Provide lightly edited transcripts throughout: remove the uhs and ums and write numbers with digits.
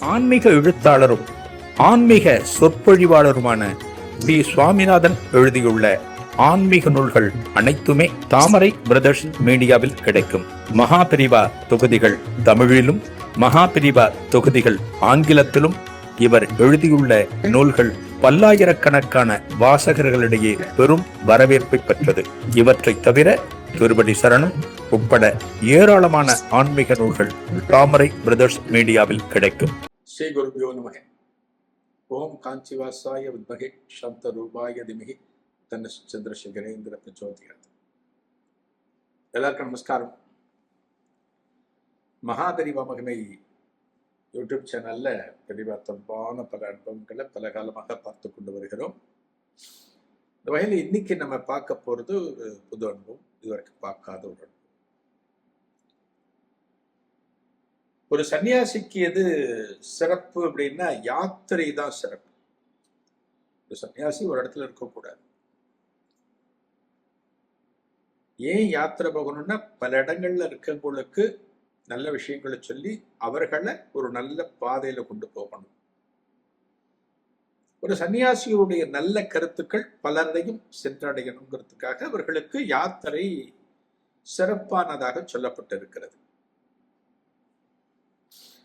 ஆன்மீக எழுத்தாளரும் ஆன்மீக சொற்பொழிவாளருமான பி சுவாமிநாதன் எழுதியுள்ள ஆன்மீக நூல்கள் அனைத்துமே தாமரை பிரதர்ஸ் மீடியாவில் கிடைக்கும். மகாபிரிவா தொகுதிகள் தமிழிலும், மகாபிரிவா தொகுதிகள் ஆங்கிலத்திலும் இவர் எழுதியுள்ள நூல்கள் பல்லாயிரக்கணக்கான வாசகர்களிடையே பெரும் வரவேற்பை பெற்றது. இவற்றை தவிர திருப்பதி சரணம் உட்பட ஏராளமான ஆன்மீக நூல்கள் தாமரை பிரதர்ஸ் மீடியாவில் கிடைக்கும். ஸ்ரீ குருபியோ நமக. ஓம் காஞ்சிவாசாய வித்மகே சப்த ரூபாய திமகி தன்ன சந்திரசேகரேந்திர பிரச்சோதயாத். எல்லாருக்கும் நமஸ்காரம். மகாபெரிவா மகிமை யூடியூப் சேனல்ல பெரிவா தொடர்பான பல அனுபவங்களை பல காலமாக பார்த்து கொண்டு வருகிறோம். இந்த வகையில் இன்னைக்கு நம்ம பார்க்க போறது ஒரு புது அனுபவம், இதுவரைக்கும் பார்க்காத ஒரு அனுபவம். ஒரு சன்னியாசிக்கு எது சிறப்பு அப்படின்னா யாத்திரை தான் சிறப்பு. ஒரு சன்னியாசி ஒரு இடத்துல இருக்கக்கூடாது. ஏன் யாத்திரை போகணும்னா பல இடங்கள்ல இருக்கவங்களுக்கு நல்ல விஷயங்களை சொல்லி அவர்களை ஒரு நல்ல பாதையில கொண்டு போகணும். ஒரு சன்னியாசியுடைய நல்ல கருத்துக்கள் பலரையும் சென்றடையணுங்கிறதுக்காக அவர்களுக்கு யாத்திரை சிறப்பானதாக சொல்லப்பட்டிருக்கிறது.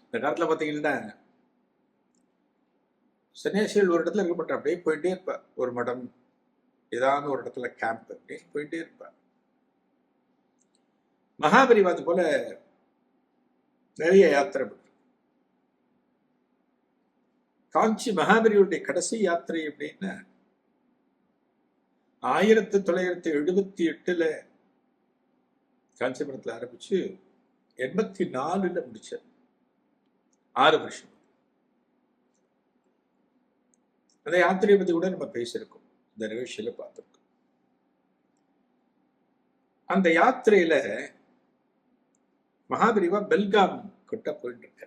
இந்த காலத்துல பாத்தீங்கன்னா சன்னியாசிகள் ஒரு இடத்துல இருக்கப்பட்ட அப்படியே போயிட்டே இருப்பா. ஒரு மடம், ஏதாவது ஒரு இடத்துல கேம்ப், அப்படியே போயிட்டே இருப்பா. மகாபெரிவா அது போல நிறைய யாத்திரை பண்ற. காஞ்சி மகாபெரிவருடைய கடைசி யாத்திரை அப்படின்னா 1978 காஞ்சிபுரத்துல ஆரம்பிச்சு 84 முடிச்சார். 6 வருஷம். அந்த யாத்திரையை பத்தி கூட நம்ம பேசியிருக்கோம், இந்த நிகழ்ச்சியில பார்த்திருக்கோம். அந்த யாத்திரையில மகாபெரிவா பெல்காம் கிட்ட போயிட்டு இருக்க.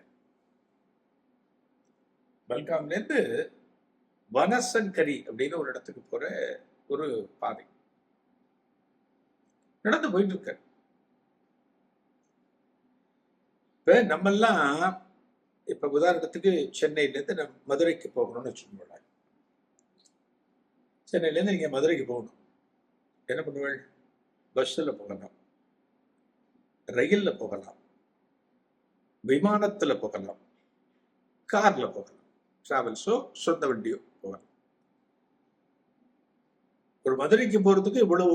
பெல்காம்ல இருந்து வனசங்கரி அப்படின்னு ஒரு இடத்துக்கு போற ஒரு பாதை நடந்து போயிட்டு இருக்க. இப்ப நம்மெல்லாம் இப்ப உதாரணத்துக்கு சென்னையில இருந்து நம்ம மதுரைக்கு போகணும்னு வச்சுக்கோங்க. சென்னையில இருந்து நீங்க மதுரைக்கு போகணும், என்ன பண்ணுவேன்? பஸ்ல போகலாம், ரயில்ல போகலாம், விமானத்துல போகலாம், கார்ல போகலாம், டிராவல்ஸோ சொந்த வண்டியோ போகலாம். ஒரு மதுரைக்கு போறதுக்கு இவ்வளவு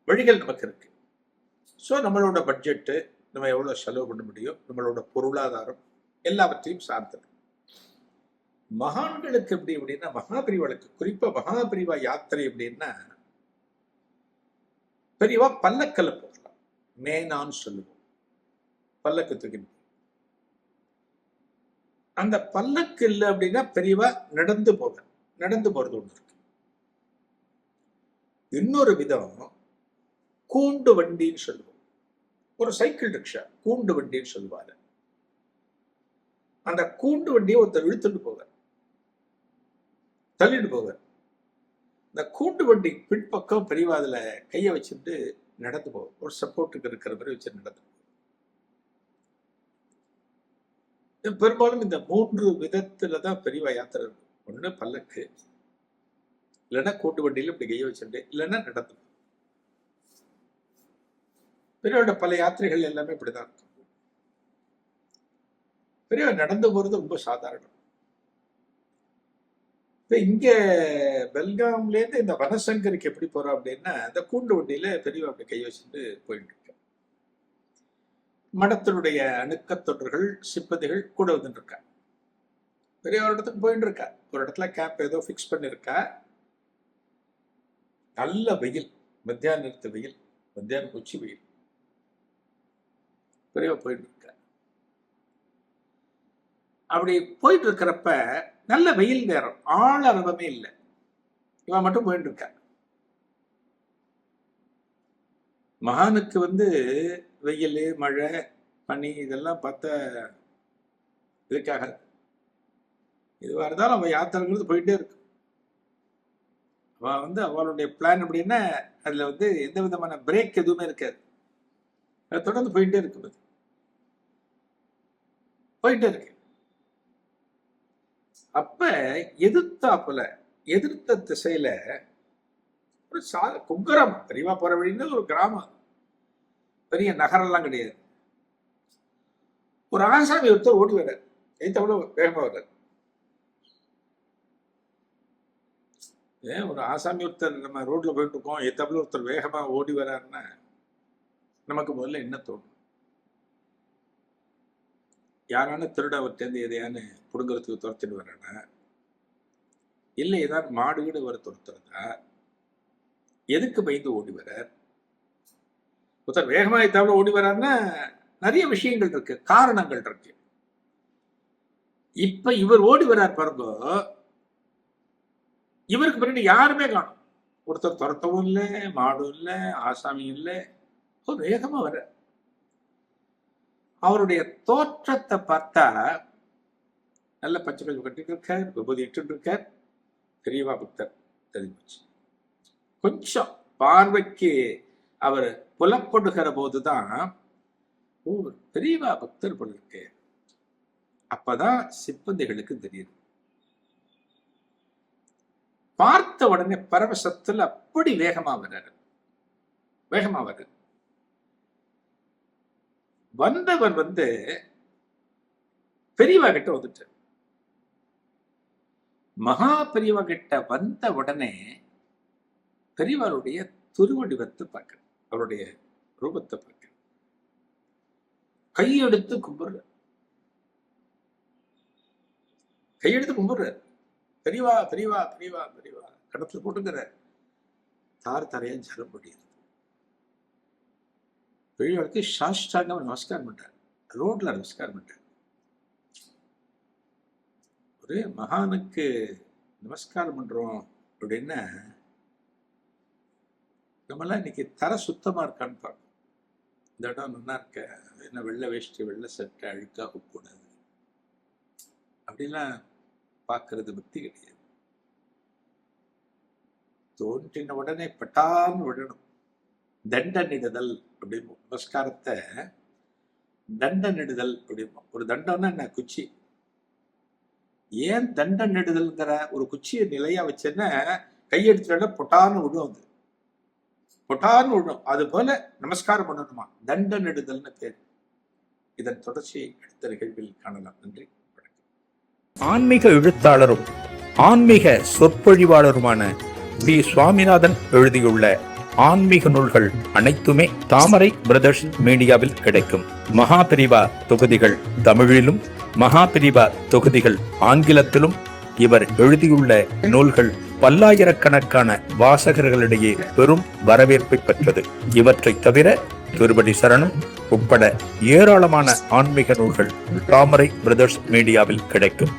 வழிகள் நமக்கு இருக்கு. ஸோ நம்மளோட பட்ஜெட்டு, நம்ம எவ்வளவு செலவு பண்ண முடியும், நம்மளோட பொருளாதாரம் எல்லாவற்றையும் சார்ந்தது. மகான்களுக்கு எப்படி அப்படின்னா, மகாபெரிவாளுக்கு குறிப்பா மகாபெரிவா யாத்திரை அப்படின்னா பெரியவா பல்லக்கல்ல போகலாம். மேனான்னு சொல்லுவோம், பல்லக்கு தூக்கி. அந்த பல்லக்கு இல்லை அப்படின்னா பெரியவா நடந்து போக, நடந்து போறது ஒண்ணு இருக்கு. இன்னொரு விதம் கூண்டு வண்டின்னு சொல்லுவோம். ஒரு சைக்கிள் ரிக்ஷா கூண்டு வண்டின்னு சொல்லுவாரு. அந்த கூண்டு வண்டியை ஒருத்தர் இழுத்துட்டு போக, தள்ளிட்டு போக. இந்த கூண்டு வண்டி பின்பக்கம் பெரியவா அதுல கைய வச்சுட்டு நடந்து போக, ஒரு சப்போர்ட்டுக்கு இருக்கிற மாதிரி வச்சு நடந்து போக. பெரும்பாலும் இந்த 3 விதத்துலதான் பெரியவா யாத்திரை இருக்கும். ஒண்ணு பல்லக்கு, இல்லைன்னா கூட்டு வண்டியில இப்படி கைய வச்சுட்டு, இல்லைன்னா நடந்து. பெரியவோட பல யாத்திரைகள் எல்லாமே இப்படிதான் இருக்கும். பெரியவா நடந்து போறது ரொம்ப சாதாரணம். இப்ப இங்க பெல்காம்ல இருந்து இந்த வனசங்கருக்கு எப்படி போறோம் அப்படின்னா, இந்த கூண்டு வண்டியில பெரியவா அப்படி கை வச்சுட்டு போயிட்டு இருக்க. மடத்தினுடைய அணுக்க தொண்டர்கள், சிப்பதிகள் கூட வந்துட்டு இருக்கா. பெரிய ஒரு இடத்துக்கு போயிட்டு இருக்கா. ஒரு இடத்துல கேம்ப் ஏதோ பிக்ஸ் பண்ணிருக்கா. நல்ல வெயில், மத்தியானத்து வெயில், மத்தியானம் உச்சி வெயில். பெரியவா போயிட்டு இருக்கா. அப்படி போயிட்டு இருக்கிறப்ப நல்ல வெயில் நேரம், ஆள் அரவமே இல்லை, இவன் மட்டும் போயிட்டு இருக்கா. மகானுக்கு வெயில், மழை, பனி இதெல்லாம் பார்த்த இதுக்காக இதுவா இருந்தாலும் அவன் யாத்திரைங்கிறது போயிட்டே இருக்கு. அவன் அவளுடைய பிளான் அப்படின்னா அதுல எந்த விதமான பிரேக் எதுவுமே இருக்காது. அது தொடர்ந்து போயிட்டே இருக்கு. அப்ப எதிர்த்த திசையில ஒரு குக்கிராமம், பெரியவா போற வழின்னு ஒரு கிராமம், பெரிய நகரெல்லாம் கிடையாது. ஒரு ஆசாமி ஒருத்தர் ஓடி வர எவ்வளவு வேகமா வர்றாரு. ஏன் ஒரு ஆசாமி ஒருத்தர் நம்ம ரோட்ல போயிட்டு இருக்கோம், எத்தவளவு ஒருத்தர் வேகமா ஓடி வர்றாருன்னா நமக்கு முதல்ல என்ன தோணும்? யாரான திருட அவர்கிட்ட எதையானு புடுங்கிறதுக்கு துரத்திட்டு வர்றானா, இல்லை ஏதாவது மாடு வீடு வர துரத்துறதா, எதுக்கு பயந்து ஓடி வர்றார்? ஒருத்தர் வேகமா எத்தவளவு ஓடி வர்றாருன்னா நிறைய விஷயங்கள் இருக்கு, காரணங்கள் இருக்கு. இப்ப இவர் ஓடி வர்றார் பாருங்க, இவருக்கு பின்னாடி யாருமே காணும். ஒருத்தர் துரத்தவும் இல்லை, மாடும் இல்லை, ஆசாமியும் இல்லை, வேகமா வர. அவருடைய தோற்றத்தை பார்த்தா நல்ல பச்சை கல்வி கட்டிட்டு இருக்கார், விபூதி இட்டு இருக்கார், பெரியவா பக்தர் தெரிஞ்சு. கொஞ்சம் பார்வைக்கு அவர் புலப்படுகிற போதுதான் பெரியவா பக்தர் போல இருக்கு. அப்பதான் சிப்பந்திகளுக்கு தெரியுது. பார்த்த உடனே பரவசத்துல அப்படி வேகமா வர்றாரு. வந்தவர் பெரியவா கிட்ட வந்துட்டார். மகா பெரியவா கிட்ட வந்த உடனே பெரியவாருடைய திருவடிவத்தை பார்க்க, அவருடைய ரூபத்தை பார்க்க கையெடுத்து கும்பிடுறார். பெரியவா பெரியவா பெரியவா பெரியவா கடத்துல போட்டுக்கிற தாரையா ஜலம் படியுது. பெரியவாளுக்கு சாஷ்டாங்க நமஸ்காரம் பண்றார், ரோட்ல நமஸ்காரம் பண்றார். ஒரு மகானுக்கு நமஸ்காரம் பண்றோம் அப்படின்னா நம்மளாம் இன்னைக்கு தர சுத்தமா இருக்கான்னு பார்க்கணும். இந்த இடம் நல்லா இருக்க, என்ன வெள்ளை வேஷ்டி வெள்ளை சட்டை அழுக்காக கூடாது அப்படிலாம் பார்க்கறது பக்தி கிடையாது. தோன்றின உடனே பட்டான்னு விடணும். தண்டனிடுதல் அப்படின்னு நமஸ்காரத்தை தண்டனிடுதல் அப்படின்னு. ஒரு தண்டம்னா என்ன? குச்சி. ஏன் தண்டனிடுதல்ங்கிற ஒரு குச்சியை நிலையா வச்சேன்னா கையெடுத்துட்டா பொட்டான்னு விடும், அது பொட்டான்னு விடும். அது போல நமஸ்காரம் பண்ணணுமா, தண்டனிடுதல்னு பேர். இதன் தொடர்ச்சியை அடுத்த நிகழ்வில் காணலாம். நன்றி. ஆன்மீக எழுத்தாளரும் ஆன்மீக சொற்பொழிவாளருமான பி. சுவாமிநாதன் எழுதியுள்ள ஆன்மீக நூல்கள் அனைத்துமே தாமரை பிரதர்ஸ் மீடியாவில் கிடைக்கும். மகாபிரிவா தொகுதிகள் தமிழிலும், மகாபிரிவா தொகுதிகள் ஆங்கிலத்திலும் இவர் எழுதியுள்ள நூல்கள் பல்லாயிரக்கணக்கான வாசகர்களிடையே பெரும் வரவேற்பை பெற்றது. இவற்றை தவிர திருப்படி சரணம் உட்பட ஏராளமான ஆன்மீக நூல்கள் தாமரை பிரதர்ஸ் மீடியாவில் கிடைக்கும்.